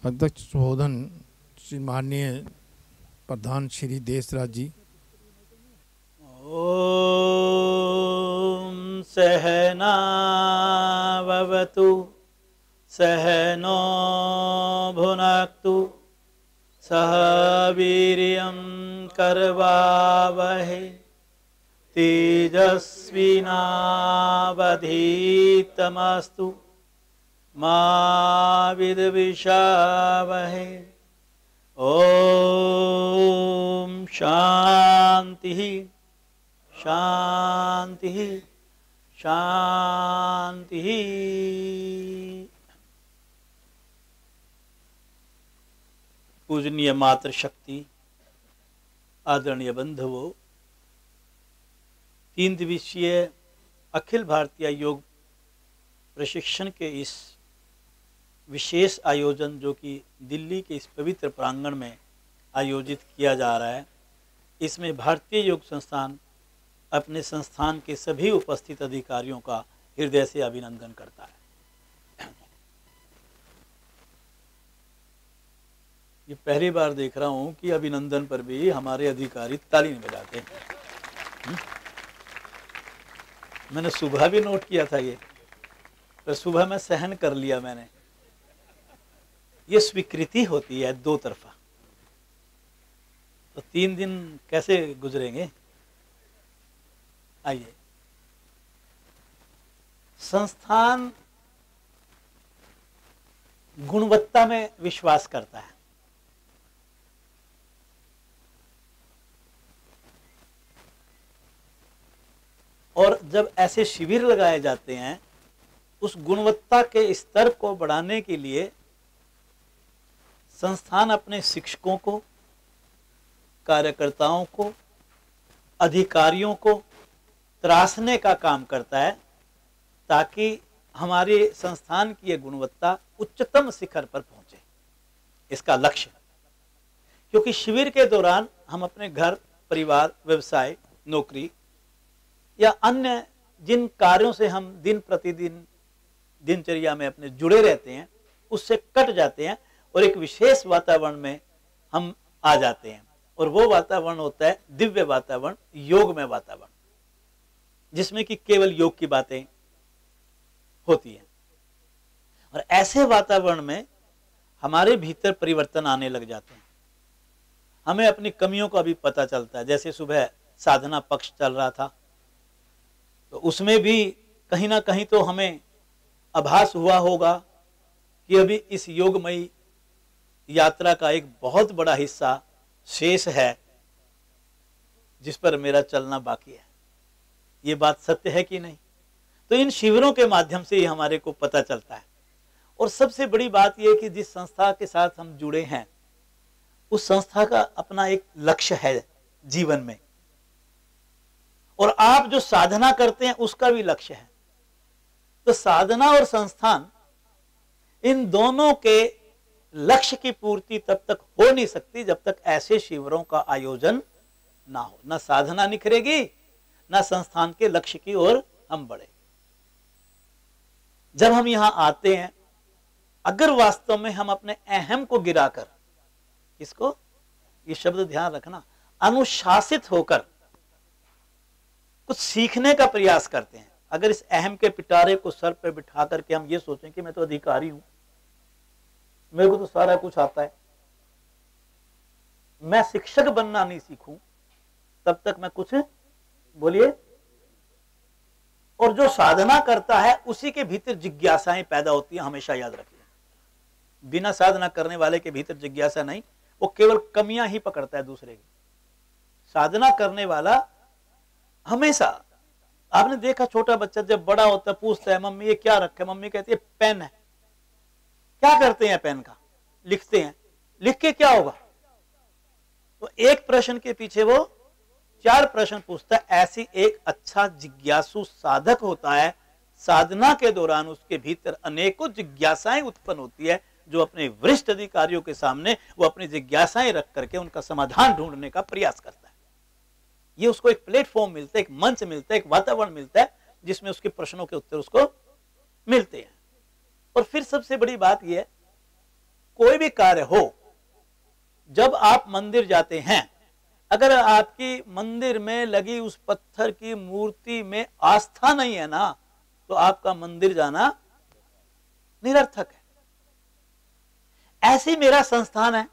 अध्यक्ष संबोधन श्री माननीय प्रधान श्री देशराज जी। ओम सहनावतु सहनो भुनक्तु सह वीर्यं करवावहै तेजस्विनावधीतमस्तु मा विद्विषावहै। ओम शांति शांति शांति। पूजनीय मातृशक्ति, आदरणीय बंधुओं, 3 दिवसीय अखिल भारतीय योग प्रशिक्षण के इस विशेष आयोजन जो कि दिल्ली के इस पवित्र प्रांगण में आयोजित किया जा रहा है, इसमें भारतीय योग संस्थान अपने संस्थान के सभी उपस्थित अधिकारियों का हृदय से अभिनंदन करता है। ये पहली बार देख रहा हूं कि अभिनंदन पर भी हमारे अधिकारी ताली नहीं बजाते हैं। मैंने सुबह भी नोट किया था ये, पर सुबह मैं सहन कर लिया मैंने। ये स्वीकृति होती है दो तरफा। तो 3 दिन कैसे गुजरेंगे? आइए, संस्थान गुणवत्ता में विश्वास करता है। और जब ऐसे शिविर लगाए जाते हैं, उस गुणवत्ता के स्तर को बढ़ाने के लिए संस्थान अपने शिक्षकों को, कार्यकर्ताओं को, अधिकारियों को त्रासने का काम करता है, ताकि हमारे संस्थान की यह गुणवत्ता उच्चतम शिखर पर पहुंचे। इसका लक्ष्य, क्योंकि शिविर के दौरान हम अपने घर, परिवार, व्यवसाय, नौकरी या अन्य जिन कार्यों से हम दिन प्रतिदिन दिनचर्या में अपने जुड़े रहते हैं, उससे कट जाते हैं और एक विशेष वातावरण में हम आ जाते हैं। और वो वातावरण होता है दिव्य वातावरण, योगमय वातावरण, जिसमें कि केवल योग की बातें होती हैं। और ऐसे वातावरण में हमारे भीतर परिवर्तन आने लग जाते हैं। हमें अपनी कमियों का भी पता चलता है। जैसे सुबह साधना पक्ष चल रहा था, तो उसमें भी कहीं ना कहीं तो हमें आभास हुआ होगा कि अभी इस योगमयी यात्रा का एक बहुत बड़ा हिस्सा शेष है, जिस पर मेरा चलना बाकी है। ये बात सत्य है कि नहीं? तो इन शिविरों के माध्यम से ही हमारे को पता चलता है। और सबसे बड़ी बात यह कि जिस संस्था के साथ हम जुड़े हैं, उस संस्था का अपना एक लक्ष्य है जीवन में, और आप जो साधना करते हैं उसका भी लक्ष्य है। तो साधना और संस्थान, इन दोनों के लक्ष्य की पूर्ति तब तक हो नहीं सकती जब तक ऐसे शिविरों का आयोजन ना हो। ना साधना निखरेगी, ना संस्थान के लक्ष्य की ओर हम बढ़े। जब हम यहां आते हैं, अगर वास्तव में हम अपने अहम को गिराकर, इसको, ये शब्द ध्यान रखना, अनुशासित होकर कुछ सीखने का प्रयास करते हैं, अगर इस अहम के पिटारे को सर पर बिठा करके हम ये सोचें कि मैं तो अधिकारी हूं, मेरे को तो सारा कुछ आता है, मैं शिक्षक बनना नहीं सीखूं, तब तक मैं कुछ, बोलिए। और जो साधना करता है उसी के भीतर जिज्ञासाएं पैदा होती हैं, हमेशा याद रखिए। बिना साधना करने वाले के भीतर जिज्ञासा नहीं, वो केवल कमियां ही पकड़ता है दूसरे की। साधना करने वाला हमेशा, आपने देखा छोटा बच्चा जब बड़ा होता है पूछता है मम्मी ये क्या रखा है, मम्मी कहती है पेन है। क्या करते हैं पेन का? लिखते हैं। लिख के क्या होगा? तो एक प्रश्न के पीछे वो 4 प्रश्न पूछता है। ऐसी एक अच्छा जिज्ञासु साधक होता है, साधना के दौरान उसके भीतर अनेकों जिज्ञासाएं उत्पन्न होती है, जो अपने वरिष्ठ अधिकारियों के सामने वो अपनी जिज्ञासाएं रख करके उनका समाधान ढूंढने का प्रयास करता है। ये उसको एक प्लेटफॉर्म मिलता है, एक मंच मिलता है, एक वातावरण मिलता है, जिसमें उसके प्रश्नों के उत्तर उसको मिलते हैं। और फिर सबसे बड़ी बात यह है कोई भी कार्य हो, जब आप मंदिर जाते हैं, अगर आपकी मंदिर में लगी उस पत्थर की मूर्ति में आस्था नहीं है ना, तो आपका मंदिर जाना निरर्थक है। ऐसी मेरा संस्थान है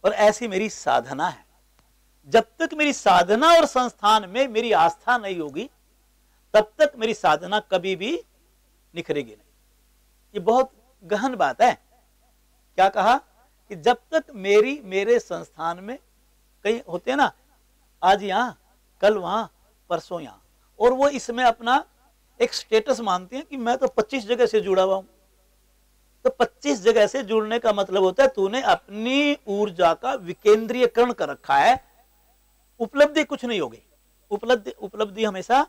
और ऐसी मेरी साधना है। जब तक मेरी साधना और संस्थान में मेरी आस्था नहीं होगी, तब तक मेरी साधना कभी भी निखरेगी नहीं। ये बहुत गहन बात है। क्या कहा कि जब तक मेरे संस्थान में, कहीं होते हैं ना, आज यहां, कल वहां, परसों यहां, और वो इसमें अपना एक स्टेटस मानते हैं कि मैं तो 25 जगह से जुड़ा हुआ हूं। तो 25 जगह से जुड़ने का मतलब होता है तूने अपनी ऊर्जा का विकेंद्रीयकरण कर रखा है। उपलब्धि कुछ नहीं होगी। उपलब्धि हमेशा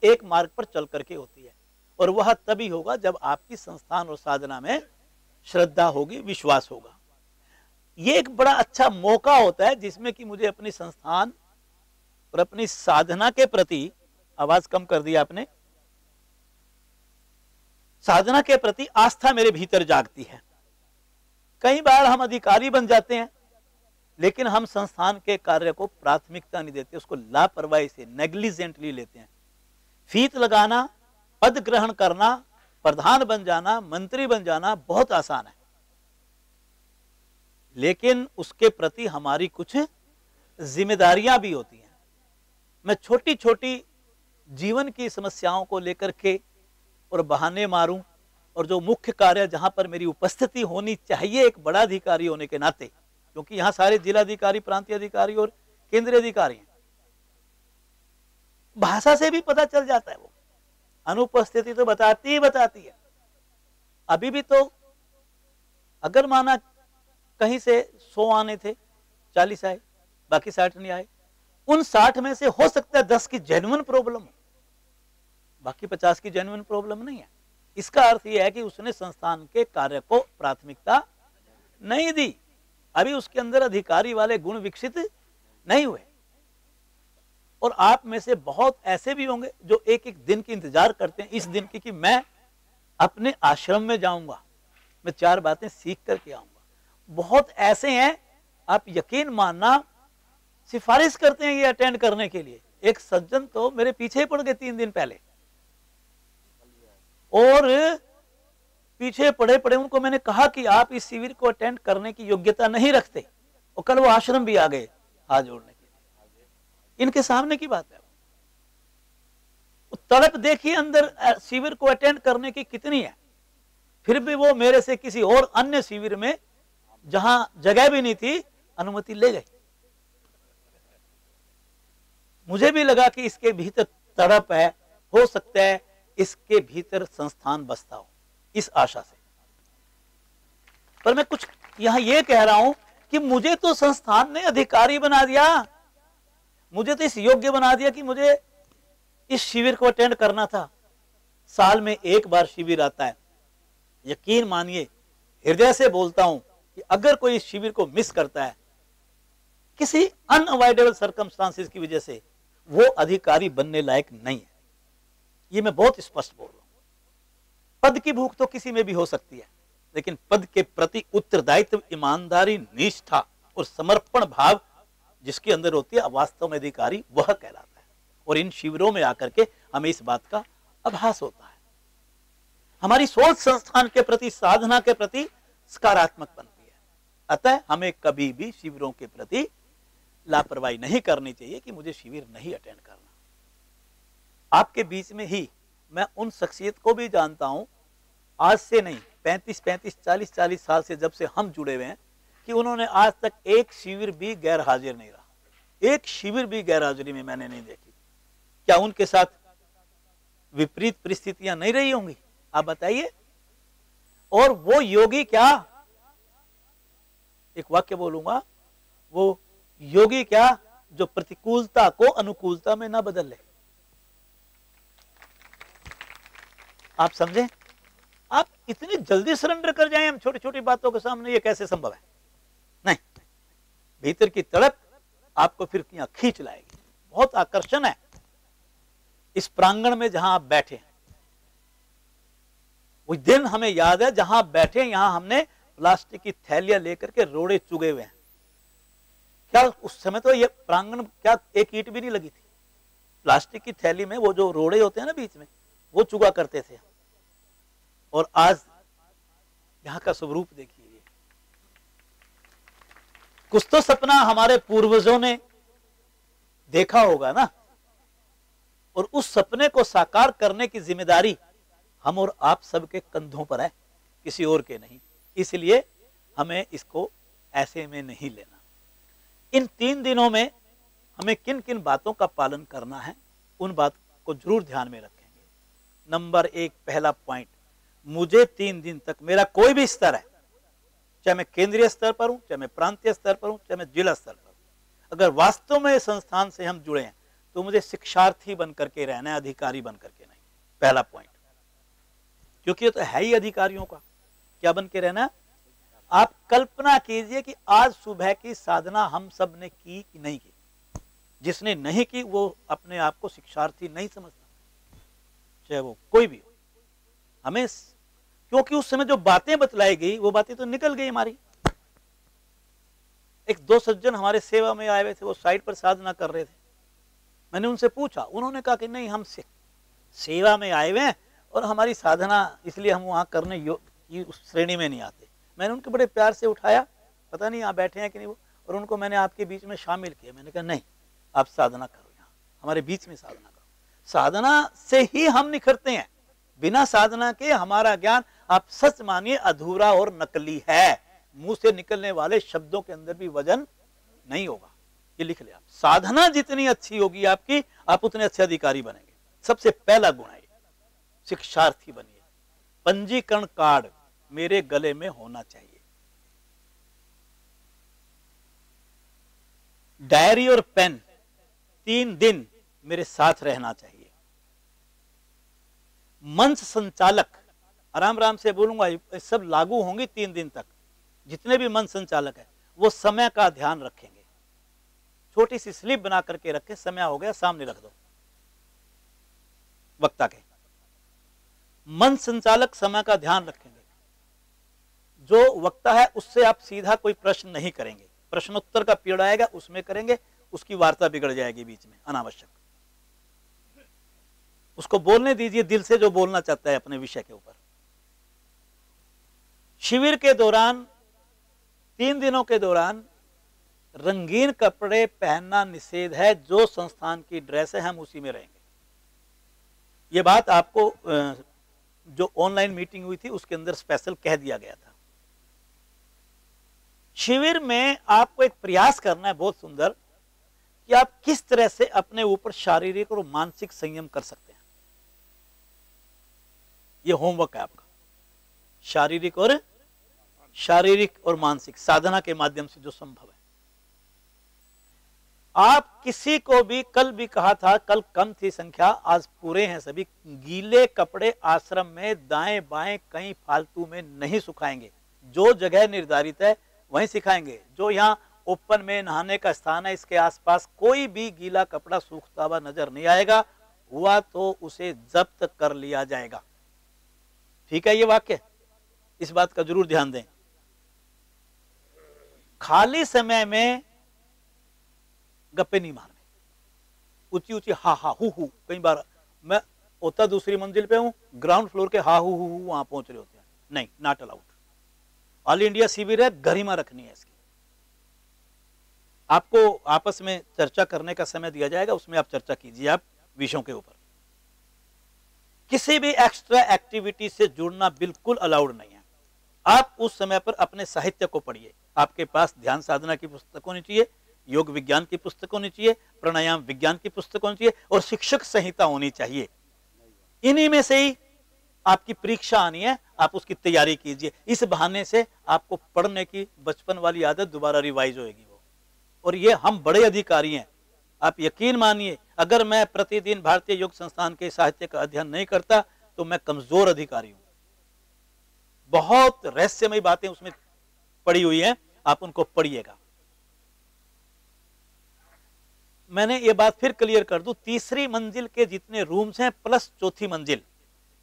एक मार्ग पर चल करके होती है, और वह तभी होगा जब आपकी संस्थान और साधना में श्रद्धा होगी, विश्वास होगा। ये एक बड़ा अच्छा मौका होता है जिसमें कि मुझे अपनी संस्थान और अपनी साधना के प्रति, आवाज कम कर दी आपने, साधना के प्रति आस्था मेरे भीतर जागती है। कई बार हम अधिकारी बन जाते हैं, लेकिन हम संस्थान के कार्य को प्राथमिकता नहीं देते, उसको लापरवाही से, नेग्लिजेंटली लेते हैं। फीत लगाना, पद ग्रहण करना, प्रधान बन जाना, मंत्री बन जाना बहुत आसान है, लेकिन उसके प्रति हमारी कुछ जिम्मेदारियां भी होती हैं। मैं छोटी छोटी जीवन की समस्याओं को लेकर के और बहाने मारूं, और जो मुख्य कार्य जहां पर मेरी उपस्थिति होनी चाहिए एक बड़ा अधिकारी होने के नाते, क्योंकि यहां सारे जिलाधिकारी, प्रांतीय अधिकारी और केंद्रीय अधिकारी हैं, भाषा से भी पता चल जाता है। वो अनुपस्थिति तो बताती ही बताती है। अभी भी तो अगर माना कहीं से 100 आने थे, 40 आए, बाकी 60 नहीं आए, उन 60 में से हो सकता है 10 की जेन्युइन प्रॉब्लम हो, बाकी 50 की जेन्युइन प्रॉब्लम नहीं है। इसका अर्थ यह है कि उसने संस्थान के कार्य को प्राथमिकता नहीं दी, अभी उसके अंदर अधिकारी वाले गुण विकसित नहीं हुए। और आप में से बहुत ऐसे भी होंगे जो एक एक दिन की इंतजार करते हैं, इस दिन की कि मैं अपने आश्रम में जाऊंगा, मैं 4 बातें सीख करके आऊंगा। बहुत ऐसे हैं, आप यकीन मानना, सिफारिश करते हैं ये अटेंड करने के लिए। एक सज्जन तो मेरे पीछे पड़ गए 3 दिन पहले, और पीछे पड़े पड़े उनको मैंने कहा कि आप इस शिविर को अटेंड करने की योग्यता नहीं रखते, और कल वो आश्रम भी आ गए हाथ जोड़ने के लिए। इनके सामने की बात है। तड़प देखिए अंदर शिविर को अटेंड करने की कितनी है, फिर भी वो मेरे से किसी और अन्य शिविर में, जहां जगह भी नहीं थी, अनुमति ले गए। मुझे भी लगा कि इसके भीतर तड़प है, हो सकता है इसके भीतर संस्थान बसता हो, इस आशा से। पर मैं कुछ यहां यह कह रहा हूं कि मुझे तो संस्थान ने अधिकारी बना दिया, मुझे तो इस योग्य बना दिया कि मुझे इस शिविर को अटेंड करना था। साल में 1 बार शिविर आता है। यकीन मानिए, हृदय से बोलता हूं कि अगर कोई इस शिविर को मिस करता है किसी अनअवॉइडेबल सर्कमस्टांसेस की वजह से, वो अधिकारी बनने लायक नहीं है। ये मैं बहुत स्पष्ट बोल रहा हूं। पद की भूख तो किसी में भी हो सकती है, लेकिन पद के प्रति उत्तरदायित्व, ईमानदारी, निष्ठा और समर्पण भाव जिसके अंदर होती है, वास्तव में अधिकारी वह कहलाता है। और इन शिविरों में आकर के हमें इस बात का आभास होता है। हमारी सोच संस्थान के प्रति, साधना के प्रति सकारात्मक बनती है। अतः हमें कभी भी शिविरों के प्रति लापरवाही नहीं करनी चाहिए कि मुझे शिविर नहीं अटेंड करना। आपके बीच में ही मैं उन शख्सियत को भी जानता हूं, आज से नहीं, 35, 40 साल से जब से हम जुड़े हुए हैं, कि उन्होंने आज तक एक शिविर भी गैर हाजिर नहीं रहा। एक शिविर भी गैर हाजिरी में मैंने नहीं देखी। क्या उनके साथ विपरीत परिस्थितियां नहीं रही होंगी? आप बताइए। और वो योगी क्या, एक वाक्य बोलूंगा, वो योगी क्या जो प्रतिकूलता को अनुकूलता में ना बदल ले। आप समझे? आप इतनी जल्दी सरेंडर कर जाएं हम छोटी छोटी बातों के सामने, ये कैसे संभव है? नहीं, भीतर की तड़प आपको फिर यहां खींच लाएगी। बहुत आकर्षण है इस प्रांगण में जहां आप बैठे हैं। वो दिन हमें याद है जहां बैठे, यहां हमने प्लास्टिक की थैलियां लेकर के रोड़े चुगे हुए हैं। क्या उस समय तो ये प्रांगण क्या एक ईंट भी नहीं लगी थी, प्लास्टिक की थैली में वो जो रोड़े होते हैं ना बीच में, वो चुगा करते थे। और आज यहाँ का स्वरूप देखिए, कुछ तो सपना हमारे पूर्वजों ने देखा होगा ना, और उस सपने को साकार करने की जिम्मेदारी हम और आप सबके कंधों पर है, किसी और के नहीं। इसलिए हमें इसको ऐसे में नहीं लेना। इन 3 दिनों में हमें किन किन बातों का पालन करना है, उन बात को जरूर ध्यान में रखेंगे। नंबर 1, पहला पॉइंट, मुझे 3 दिन तक, मेरा कोई भी स्तर है, चाहे मैं केंद्रीय स्तर पर हूं, चाहे मैं प्रांतीय स्तर पर हूं, चाहे मैं जिला स्तर पर हूं, अगर वास्तव में संस्थान से हम जुड़े हैं तो मुझे शिक्षार्थी बन करके रहना है, अधिकारी बन करके नहीं। पहला पॉइंट, क्योंकि ये तो है ही अधिकारियों का। क्या बन के रहना? आप कल्पना कीजिए कि आज सुबह की साधना हम सब ने की कि नहीं की। जिसने नहीं की वो अपने आप को शिक्षार्थी नहीं समझता, चाहे वो कोई भी हो। हमें, क्योंकि उस समय जो बातें बतलाई गई वो बातें तो निकल गई हमारी। एक 2 सज्जन हमारे सेवा में आए हुए थे, वो साइड पर साधना कर रहे थे। मैंने उनसे पूछा, उन्होंने कहा कि नहीं, हम सेवा में आए हुए हैं और हमारी साधना, इसलिए हम वहां करने की उस श्रेणी में नहीं आते। मैंने उनको बड़े प्यार से उठाया, पता नहीं यहाँ बैठे हैं कि नहीं वो, और उनको मैंने आपके बीच में शामिल किया। मैंने कहा नहीं, आप साधना करो, यहाँ हमारे बीच में साधना करो। साधना से ही हम निखरते हैं, बिना साधना के हमारा ज्ञान, आप सच मानिए, अधूरा और नकली है। मुंह से निकलने वाले शब्दों के अंदर भी वजन नहीं होगा। ये लिख ले आप, साधना जितनी अच्छी होगी आपकी, आप उतने अच्छे अधिकारी बनेंगे। सबसे पहला गुण है शिक्षार्थी बनिए। पंजीकरण कार्ड मेरे गले में होना चाहिए। डायरी और पेन 3 दिन मेरे साथ रहना चाहिए। मंच संचालक, आराम आराम से बोलूंगा, सब लागू होंगी 3 दिन तक। जितने भी मंच संचालक है वो समय का ध्यान रखेंगे। छोटी सी स्लिप बना करके रखें, समय हो गया सामने रख दो वक्ता के। मंच संचालक समय का ध्यान रखेंगे। जो वक्ता है उससे आप सीधा कोई प्रश्न नहीं करेंगे, प्रश्नोत्तर का पीरियड आएगा उसमें करेंगे, उसकी वार्ता बिगड़ जाएगी बीच में अनावश्यक। उसको बोलने दीजिए दिल से जो बोलना चाहता है अपने विषय के ऊपर। शिविर के दौरान, 3 दिनों के दौरान रंगीन कपड़े पहनना निषेध है। जो संस्थान की ड्रेस है हम उसी में रहेंगे। ये बात आपको जो ऑनलाइन मीटिंग हुई थी उसके अंदर स्पेशल कह दिया गया था। शिविर में आपको एक प्रयास करना है बहुत सुंदर, कि आप किस तरह से अपने ऊपर शारीरिक और मानसिक संयम कर सकते हैं। ये होमवर्क है आपका, शारीरिक और मानसिक साधना के माध्यम से जो संभव है। आप किसी को भी, कल भी कहा था, कल कम थी संख्या, आज पूरे हैं सभी, गीले कपड़े आश्रम में दाएं बाएं कहीं फालतू में नहीं सुखाएंगे। जो जगह निर्धारित है वहीं सिखाएंगे। जो यहाँ ओपन में नहाने का स्थान है, इसके आसपास कोई भी गीला कपड़ा सूखता हुआ नजर नहीं आएगा। हुआ तो उसे जब्त कर लिया जाएगा। ठीक है ये वाक्य, इस बात का जरूर ध्यान दें। खाली समय में गप्पे नहीं मारने, ऊंची ऊंची हा हा हु हु। कई बार मैं होता दूसरी मंजिल पे हूं, ग्राउंड फ्लोर के हा हु हु वहां पहुंच रहे होते हैं। नहीं, नॉट अलाउड। ऑल इंडिया शिविर है, गरिमा रखनी है इसकी। आपको आपस में चर्चा करने का समय दिया जाएगा, उसमें आप चर्चा कीजिए आप विषयों के ऊपर। किसी भी एक्स्ट्रा एक्टिविटी से जुड़ना बिल्कुल अलाउड नहीं है। आप उस समय पर अपने साहित्य को पढ़िए। आपके पास ध्यान साधना की पुस्तक होनी चाहिए, योग विज्ञान की पुस्तक होनी चाहिए, प्राणायाम विज्ञान की पुस्तक होनी चाहिए, और शिक्षक संहिता होनी चाहिए। इन्हीं में से ही आपकी परीक्षा आनी है, आप उसकी तैयारी कीजिए। इस बहाने से आपको पढ़ने की बचपन वाली आदत दोबारा रिवाइज होगी वो। और ये हम बड़े अधिकारी हैं, आप यकीन मानिए, अगर मैं प्रतिदिन भारतीय योग संस्थान के साहित्य का अध्ययन नहीं करता तो मैं कमजोर अधिकारी हूं। बहुत रहस्यमय बातें उसमें पड़ी हुई हैं, आप उनको पढ़िएगा। मैंने ये बात फिर क्लियर कर दूं, 3री मंजिल के जितने रूम्स हैं प्लस 4थी मंजिल,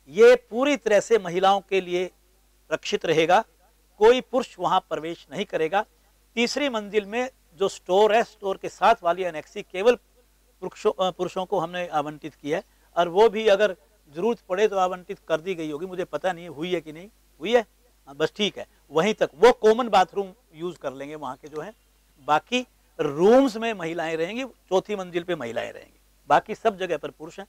ये पूरी तरह से महिलाओं के लिए रक्षित रहेगा। कोई पुरुष वहां प्रवेश नहीं करेगा। तीसरी मंजिल में जो स्टोर है, स्टोर के साथ वाली एनेक्सी केवल पुरुषों को हमने आवंटित किया है, और वो भी अगर जरूरत पड़े तो आवंटित कर दी गई होगी, मुझे पता नहीं हुई है कि नहीं हुई है, बस ठीक है। वहीं तक वो कॉमन बाथरूम यूज कर लेंगे वहां के जो है, बाकी रूम्स में महिलाएं रहेंगी, चौथी मंजिल पे महिलाएं रहेंगी, बाकी सब जगह पर पुरुष हैं।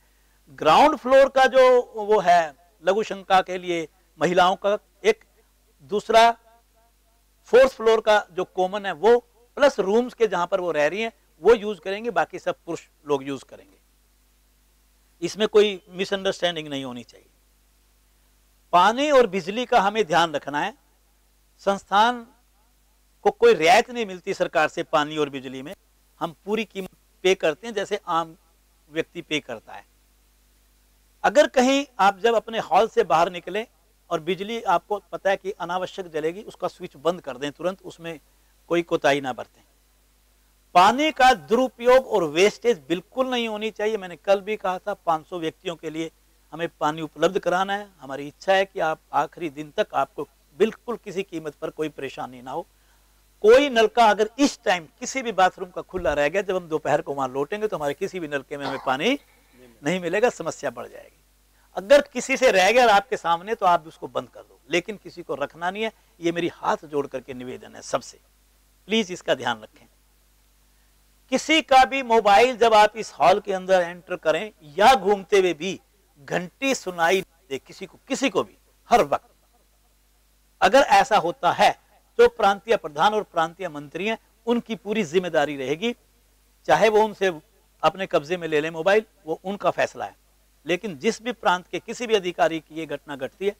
ग्राउंड फ्लोर का जो वो है लघु शंका के लिए महिलाओं का एक, दूसरा फोर्थ फ्लोर का जो कॉमन है वो, प्लस रूम्स के जहां पर वो रह रही हैं वो यूज करेंगे, बाकी सब पुरुष लोग यूज करेंगे। इसमें कोई मिसअंडरस्टैंडिंग नहीं होनी चाहिए। पानी और बिजली का हमें ध्यान रखना है। संस्थान को कोई रियायत नहीं मिलती सरकार से पानी और बिजली में, हम पूरी कीमत पे करते हैं जैसे आम व्यक्ति पे करता है। अगर कहीं आप जब अपने हॉल से बाहर निकलें और बिजली आपको पता है कि अनावश्यक जलेगी, उसका स्विच बंद कर दें तुरंत, उसमें कोई कोताही ना बरतें। पानी का दुरुपयोग और वेस्टेज बिल्कुल नहीं होनी चाहिए। मैंने कल भी कहा था 500 व्यक्तियों के लिए हमें पानी उपलब्ध कराना है। हमारी इच्छा है कि आप आखिरी दिन तक आपको बिल्कुल किसी कीमत पर कोई परेशानी ना हो। कोई नलका अगर इस टाइम किसी भी बाथरूम का खुला रह गया, जब हम दोपहर को वहां लौटेंगे तो हमारे किसी भी नलके में हमें पानी नहीं मिलेगा, समस्या बढ़ जाएगी। अगर किसी से रह गया आपके सामने तो आप उसको बंद कर दो, लेकिन किसी को रखना नहीं है। ये मेरी हाथ जोड़ करके निवेदन है सबसे, प्लीज इसका ध्यान रखें। किसी का भी मोबाइल जब आप इस हॉल के अंदर एंटर करें या घूमते हुए भी घंटी सुनाई दे किसी को भी हर वक्त, अगर ऐसा होता है तो प्रांतीय प्रधान और प्रांतीय मंत्री हैं, उनकी पूरी जिम्मेदारी रहेगी। चाहे वो उनसे अपने कब्जे में ले लें मोबाइल, वो उनका फैसला है, लेकिन जिस भी प्रांत के किसी भी अधिकारी की ये घटना घटती है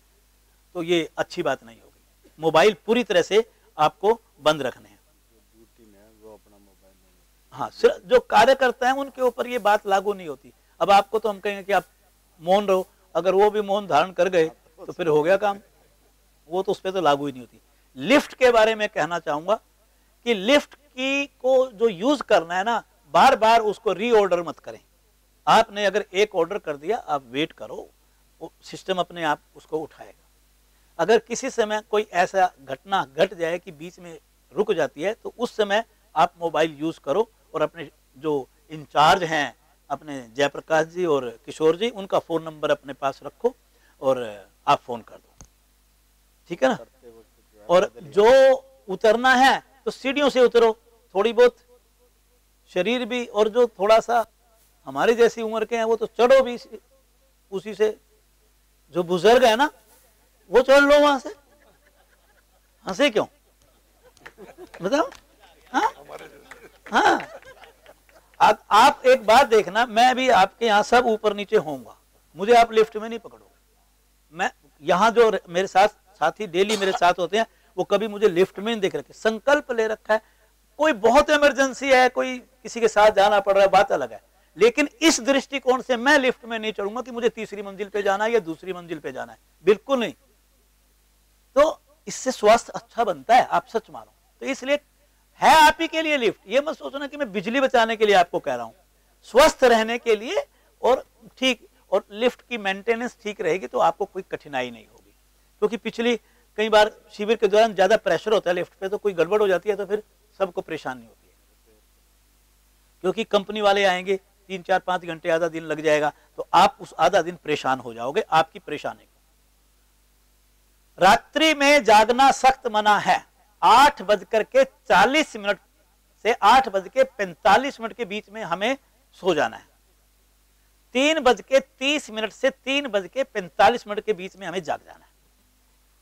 तो ये अच्छी बात नहीं होगी। मोबाइल पूरी तरह से आपको बंद रखने हैं। हाँ, जो कार्यकर्ता हैं उनके ऊपर ये बात लागू नहीं होती। अब आपको तो हम कहेंगे कि आप मौन रहो, अगर वो भी मौन धारण कर गए तो फिर हो गया काम, वो तो उस पर तो लागू ही नहीं होती। लिफ्ट के बारे में कहना चाहूंगा कि लिफ्ट की को जो यूज करना है ना, बार बार उसको रीऑर्डर मत करें। आपने अगर एक ऑर्डर कर दिया, आप वेट करो, वो सिस्टम अपने आप उसको उठाएगा। अगर किसी समय कोई ऐसा घटना घट जाए कि बीच में रुक जाती है तो उस समय आप मोबाइल यूज करो और अपने जो इंचार्ज हैं अपने जयप्रकाश जी और किशोर जी, उनका फोन नंबर अपने पास रखो और आप फोन कर दो, ठीक है ना। और जो उतरना है तो सीढ़ियों से उतरो, थोड़ी बहुत शरीर भी, और जो थोड़ा सा हमारी जैसी उम्र के हैं वो तो चढ़ो भी उसी से। जो बुजुर्ग है ना वो चढ़ लो वहां से, हंसे क्यों बताओ। हाँ हाँ, आप एक बात देखना, मैं भी आपके यहाँ सब ऊपर नीचे होऊंगा, मुझे आप लिफ्ट में नहीं पकड़ोगे। मैं यहाँ जो मेरे साथ साथी डेली मेरे साथ होते हैं वो कभी मुझे लिफ्ट में नहीं देख रखे। संकल्प ले रखा है, कोई बहुत इमरजेंसी है, कोई किसी के साथ जाना पड़ रहा है, बात अलग है, लेकिन इस दृष्टिकोण से मैं लिफ्ट में नहीं चढ़ूंगा कि मुझे तीसरी मंजिल पे जाना है या दूसरी मंजिल पे जाना है, बिल्कुल नहीं। तो इससे स्वास्थ्य अच्छा बनता है, आप सच मानो। तो इसलिए है आप ही के लिए लिफ्ट, ये मत सोचना कि मैं बिजली बचाने के लिए आपको कह रहा हूं, स्वस्थ रहने के लिए। और ठीक, और लिफ्ट की मेंटेनेंस ठीक रहेगी तो आपको कोई कठिनाई नहीं होगी, क्योंकि पिछली कई बार शिविर के दौरान ज्यादा प्रेशर होता है लिफ्ट पे, तो कोई गड़बड़ हो जाती है तो फिर सबको परेशानी होती है, क्योंकि कंपनी वाले आएंगे, 3 4 5 घंटे आधा दिन लग जाएगा, तो आप उस आधा दिन परेशान हो जाओगे आपकी परेशानी को। रात्रि में जागना सख्त मना है। 8:40 से 8:45 के बीच में हमें सो जाना है। 3:30 से 3:45 के बीच में हमें जाग जाना है।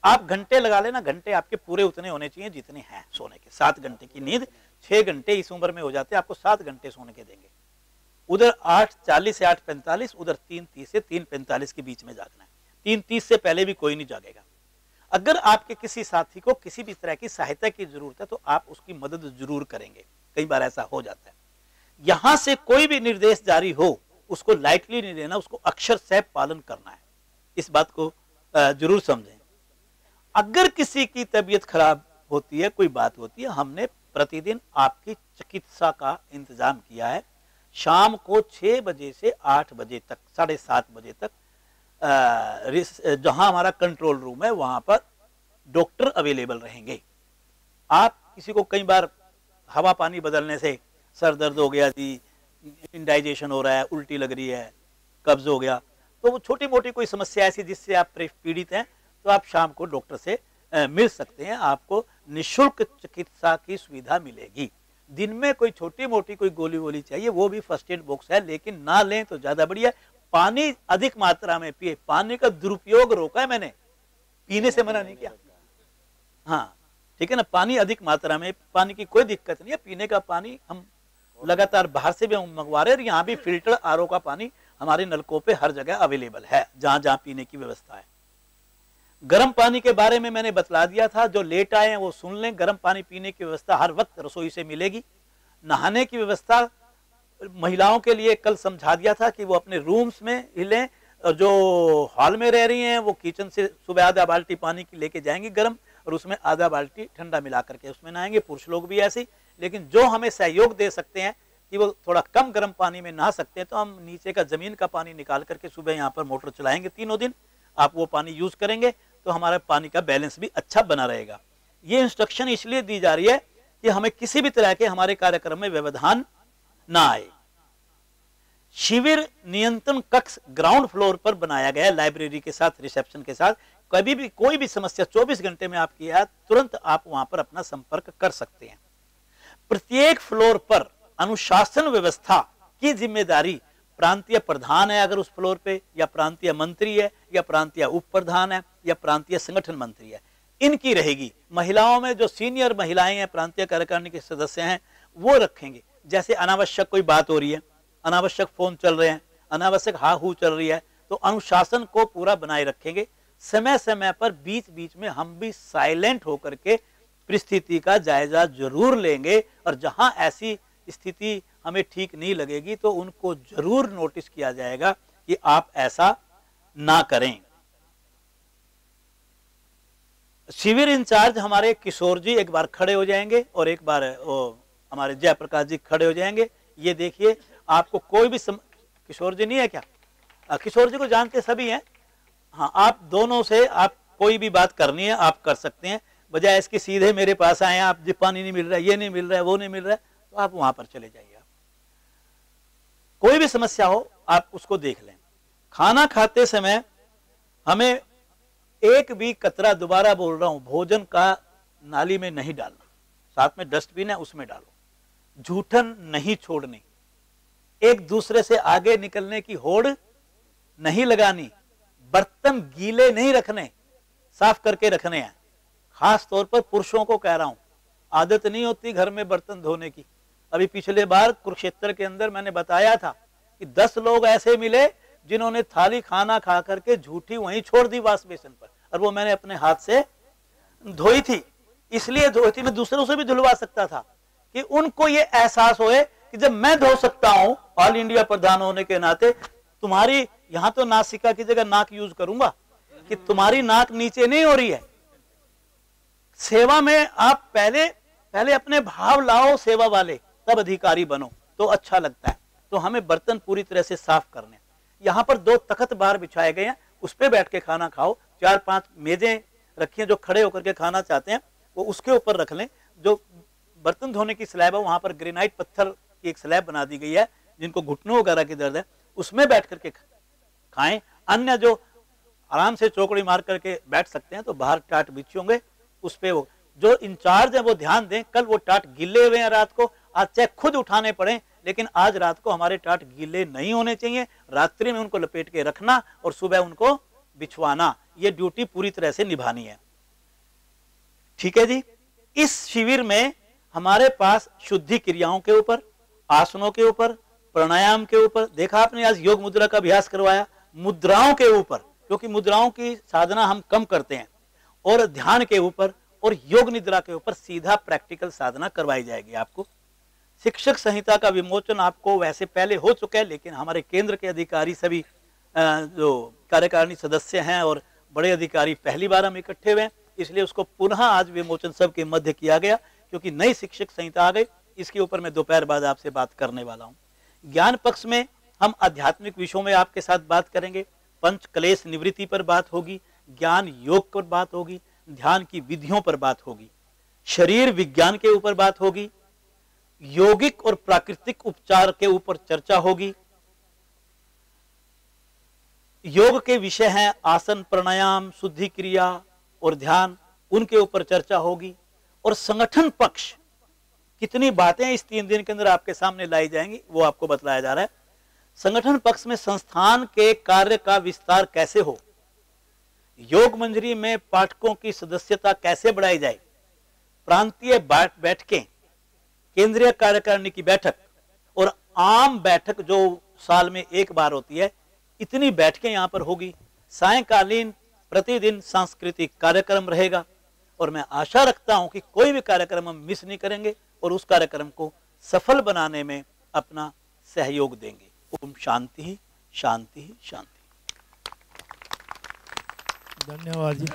आप घंटे लगा लेना, घंटे आपके पूरे उतने होने चाहिए जितने हैं सोने के। 7 घंटे की नींद 6 घंटे इस उम्र में हो जाते हैं, आपको 7 घंटे सोने के देंगे। उधर 8:40 से 8:45, उधर 3:30 से 3:45 के बीच में जागना है। 3:30 से पहले भी कोई नहीं जागेगा। अगर आपके किसी साथी को किसी भी तरह की सहायता की जरूरत है तो आप उसकी मदद जरूर करेंगे, कई बार ऐसा हो जाता है। यहां से कोई भी निर्देश जारी हो उसको लाइटली नहीं लेना, उसको अक्षर से पालन करना है, इस बात को जरूर समझें। अगर किसी की तबीयत खराब होती है, कोई बात होती है, हमने प्रतिदिन आपकी चिकित्सा का इंतजाम किया है। शाम को 6 बजे से 8 बजे तक, 7:30 बजे तक जहां हमारा कंट्रोल रूम है वहां पर डॉक्टर अवेलेबल रहेंगे। आप किसी को कई बार हवा पानी बदलने से सर दर्द हो गया जी, इंडाइजेशन हो रहा है, उल्टी लग रही है, कब्ज हो गया, तो वो छोटी मोटी कोई समस्या ऐसी जिससे आप पीड़ित हैं, तो आप शाम को डॉक्टर से मिल सकते हैं, आपको निःशुल्क चिकित्सा की सुविधा मिलेगी। दिन में कोई छोटी मोटी कोई गोली वोली चाहिए, वो भी फर्स्ट एड बॉक्स है, लेकिन ना लें तो ज्यादा बढ़िया। पानी अधिक मात्रा में पिए, पानी का दुरुपयोग रोका है मैंने, पीने से मना नहीं किया। हाँ ठीक है ना, पानी अधिक मात्रा में, पानी की कोई दिक्कत नहीं है, पीने का पानी हम लगातार बाहर से भी हम मंगवा रहे हैं, यहाँ भी फिल्टर आरओ का पानी हमारे नलकों पे हर जगह अवेलेबल है, जहां जहां पीने की व्यवस्था है। गर्म पानी के बारे में मैंने बतला दिया था, जो लेट आए हैं वो सुन लें, गर्म पानी पीने की व्यवस्था हर वक्त रसोई से मिलेगी। नहाने की व्यवस्था महिलाओं के लिए कल समझा दिया था कि वो अपने रूम्स में ही लें, और जो हॉल में रह रही हैं वो किचन से सुबह आधा बाल्टी पानी की लेके जाएंगी गर्म, और उसमें आधा बाल्टी ठंडा मिला करके उसमें नहाएंगे। पुरुष लोग भी ऐसे, लेकिन जो हमें सहयोग दे सकते हैं कि वो थोड़ा कम गर्म पानी में नहा सकते हैं, तो हम नीचे का जमीन का पानी निकाल करके सुबह यहाँ पर मोटर चलाएंगे, तीनों दिन आप वो पानी यूज करेंगे तो हमारा पानी का बैलेंस भी अच्छा बना रहेगा। ये इंस्ट्रक्शन इसलिए दी जा रही है कि हमें किसी भी तरह के हमारे कार्यक्रम में व्यवधान ना आए। शिविर नियंत्रण कक्ष ग्राउंड फ्लोर पर बनाया गया है, लाइब्रेरी के साथ, रिसेप्शन के साथ। कभी भी कोई भी समस्या 24 घंटे में आपकी है, तुरंत आप वहां पर अपना संपर्क कर सकते हैं। प्रत्येक फ्लोर पर अनुशासन व्यवस्था की जिम्मेदारी प्रांतीय प्रधान है अगर उस फ्लोर पे, या प्रांतीय मंत्री है, या प्रांतीय उप प्रधान है, या प्रांतीय संगठन मंत्री है, इनकी रहेगी। महिलाओं में जो सीनियर महिलाएं हैं, प्रांतीय कार्यकारिणी के सदस्य हैं, वो रखेंगे। जैसे अनावश्यक कोई बात हो रही है, अनावश्यक फोन चल रहे हैं, अनावश्यक हा हू चल रही है, तो अनुशासन को पूरा बनाए रखेंगे। समय समय पर बीच बीच में हम भी साइलेंट होकर के परिस्थिति का जायजा जरूर लेंगे, और जहां ऐसी स्थिति हमें ठीक नहीं लगेगी तो उनको जरूर नोटिस किया जाएगा कि आप ऐसा ना करें। शिविर इंचार्ज हमारे किशोर जी एक बार खड़े हो जाएंगे, और एक बार हमारे जयप्रकाश जी खड़े हो जाएंगे। ये देखिए, आपको कोई भी किशोर जी नहीं है क्या? किशोर जी को जानते सभी हैं। हाँ, आप दोनों से आप कोई भी बात करनी है आप कर सकते हैं, बजाय इसके सीधे मेरे पास आए, आप जी पानी नहीं मिल रहा है, ये नहीं मिल रहा है, वो नहीं मिल रहा है, तो आप वहां पर चले जाइए। कोई भी समस्या हो आप उसको देख लें। खाना खाते समय हमें एक भी कतरा, दोबारा बोल रहा हूं, भोजन का नाली में नहीं डालना, साथ में डस्टबिन है उसमें डालो। जूठन नहीं छोड़नी, एक दूसरे से आगे निकलने की होड़ नहीं लगानी, बर्तन गीले नहीं रखने, साफ करके रखने हैं। खास तौर पर पुरुषों को कह रहा हूं, आदत नहीं होती घर में बर्तन धोने की। अभी पिछले बार कुरुक्षेत्र के अंदर मैंने बताया था कि 10 लोग ऐसे मिले जिन्होंने थाली खाना खा करके झूठी वहीं छोड़ दी वाश बेसिन पर, और वो मैंने अपने हाथ से धोई थी। इसलिए धोई थी, मैं दूसरों से भी धुलवा सकता था, कि उनको ये एहसास होए कि जब मैं धो सकता हूं ऑल इंडिया प्रधान होने के नाते, तुम्हारी यहां तो नासिका की जगह नाक यूज करूंगा कि तुम्हारी नाक नीचे नहीं हो रही है। सेवा में आप पहले अपने भाव लाओ सेवा वाले, तब अधिकारी बनो तो अच्छा लगता है। तो हमें बर्तन पूरी तरह से साफ करने। यहाँ पर 2 तख्त बाहर बिछाए गए हैं, उस पर बैठ के खाना खाओ। 4-5 मेजें रखी हैं, जो खड़े होकर के खाना चाहते हैं वो उसके ऊपर रख लें। जो बर्तन धोने की स्लैब है वहां पर ग्रेनाइट पत्थर की एक स्लैब बना दी गई है, जिनको घुटनों वगैरह की दर्द है उसमें बैठ करके खाएं। अन्य जो आराम से चौकड़ी मार करके बैठ सकते हैं तो बाहर टाट बिछे होंगे, उस पे वो जो इंचार्ज है वो ध्यान दें। कल वो टाट गिले हुए हैं रात को, आज चाहे खुद उठाने पड़े, लेकिन आज रात को हमारे टाट गीले नहीं होने चाहिए। रात्रि में उनको लपेट के रखना और सुबह उनको बिछवाना, ये ड्यूटी पूरी तरह से निभानी है। ठीक है जी। इस शिविर में हमारे पास शुद्धि क्रियाओं के ऊपर, आसनों के ऊपर, प्राणायाम के ऊपर, देखा आपने आज योग मुद्रा का अभ्यास करवाया, मुद्राओं के ऊपर, क्योंकि मुद्राओं की साधना हम कम करते हैं, और ध्यान के ऊपर और योग निद्रा के ऊपर सीधा प्रैक्टिकल साधना करवाई जाएगी आपको। शिक्षक संहिता का विमोचन आपको वैसे पहले हो चुका है, लेकिन हमारे केंद्र के अधिकारी सभी जो कार्यकारिणी सदस्य हैं और बड़े अधिकारी पहली बार हम इकट्ठे हुए हैं, इसलिए उसको पुनः आज विमोचन सबके मध्य किया गया, क्योंकि नई शिक्षक संहिता आ गई। इसके ऊपर मैं दोपहर बाद आपसे बात करने वाला हूँ। ज्ञान पक्ष में हम आध्यात्मिक विषयों में आपके साथ बात करेंगे, पंच क्लेश निवृत्ति पर बात होगी, ज्ञान योग पर बात होगी, ध्यान की विधियों पर बात होगी, शरीर विज्ञान के ऊपर बात होगी, यौगिक और प्राकृतिक उपचार के ऊपर चर्चा होगी। योग के विषय हैं आसन, प्राणायाम, शुद्धि क्रिया और ध्यान, उनके ऊपर चर्चा होगी। और संगठन पक्ष, कितनी बातें इस 3 दिन के अंदर आपके सामने लाई जाएंगी वो आपको बतलाया जा रहा है। संगठन पक्ष में संस्थान के कार्य का विस्तार कैसे हो, योग मंजरी में पाठकों की सदस्यता कैसे बढ़ाई जाए, प्रांतीय बैठकें, केंद्रीय कार्यकारिणी की बैठक और आम बैठक जो साल में एक बार होती है, इतनी बैठकें यहां पर होगी। सायंकालीन प्रतिदिन सांस्कृतिक कार्यक्रम रहेगा और मैं आशा रखता हूं कि कोई भी कार्यक्रम हम मिस नहीं करेंगे और उस कार्यक्रम को सफल बनाने में अपना सहयोग देंगे। ओम शांति शांति शांति। धन्यवाद जी।